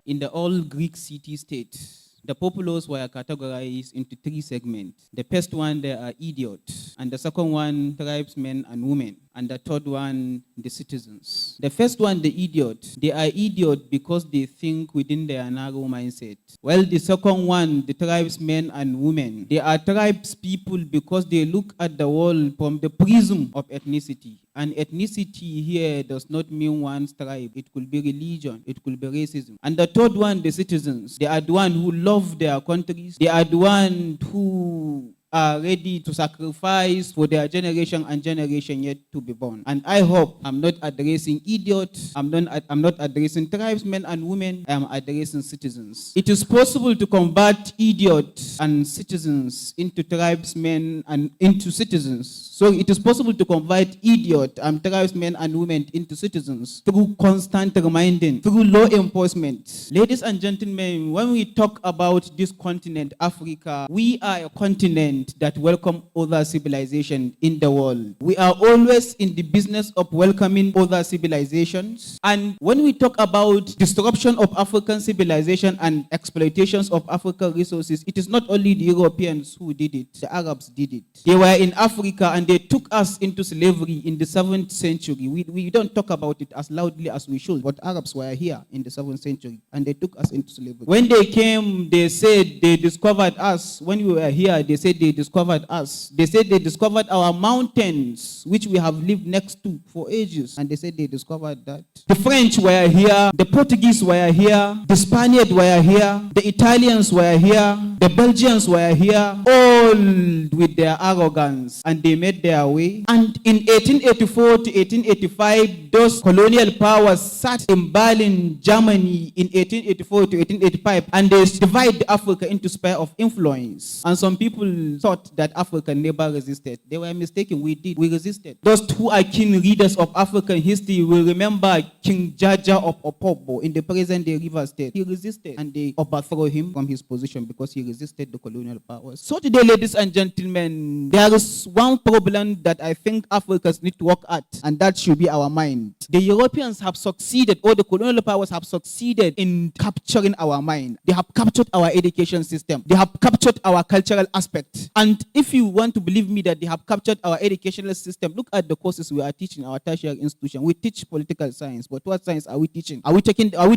In the old Greek city-state, the populace were categorized into three segments. The first one, they are idiots. And the second one, tribesmen and women. And the third one, the citizens. The first one, the idiot. They are idiot because they think within their narrow mindset. Well, the second one, the tribesmen and women. They are tribes people because they look at the world from the prism of ethnicity. And ethnicity here does not mean one tribe. It could be religion. It could be racism. And the third one, the citizens. They are the one who love their countries. They are the one who are ready to sacrifice for their generation and generation yet to be born. And I hope I'm not addressing idiots, I'm not addressing tribesmen and women, I am addressing citizens. It is possible to convert idiots and citizens into tribesmen and into citizens. So it is possible to convert idiot and tribesmen and women into citizens through constant reminding, through law enforcement. Ladies and gentlemen, when we talk about this continent, Africa, we are a continent that welcome other civilizations in the world. We are always in the business of welcoming other civilizations. And when we talk about disruption of African civilization and exploitations of African resources, it is not only the Europeans who did it, the Arabs did it. They were in Africa and they took us into slavery in the 7th century. We don't talk about it as loudly as we should, but Arabs were here in the 7th century and they took us into slavery. When they came, they said they discovered us. When we were here, they said they discovered us. They said they discovered our mountains, which we have lived next to for ages. And they said they discovered that. The French were here. The Portuguese were here. The Spaniards were here. The Italians were here. The Belgians were here. All with their arrogance. And they made their way. And in 1884 to 1885, those colonial powers sat in Berlin, Germany in 1884 to 1885. And they divided Africa into sphere of influence. And some people thought that Africa never resisted. They were mistaken. We did. We resisted. Those who are keen readers of African history will remember King Jaja of Opobo in the present-day River State. He resisted and they overthrew him from his position because he resisted the colonial powers. So today, ladies and gentlemen, there is one problem that I think Africans need to work at, and that should be our mind. The Europeans have succeeded, or the colonial powers have succeeded in capturing our mind. They have captured our education system. They have captured our cultural aspect. And if you want to believe me that they have captured our educational system, look at the courses we are teaching in our tertiary institution. We teach political science, but what science are we teaching? Are we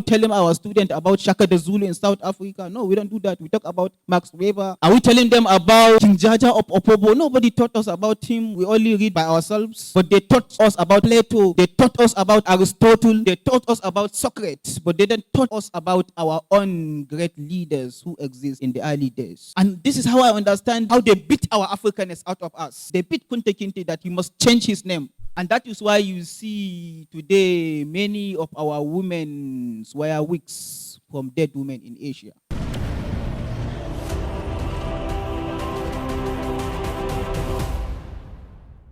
telling our students about Shaka the Zulu in South Africa? No, we don't do that. We talk about Max Weber. Are we telling them about King Jaja of Opobo? Nobody taught us about him. We only read by ourselves. But they taught us about Plato. They taught us about Aristotle. They taught us about Socrates. But they didn't taught us about our own great leaders who exist in the early days. And this is how I understand how they beat our Africanness out of us. They beat Kunta Kinte that he must change his name. And that is why you see today many of our women wear wigs from dead women in Asia.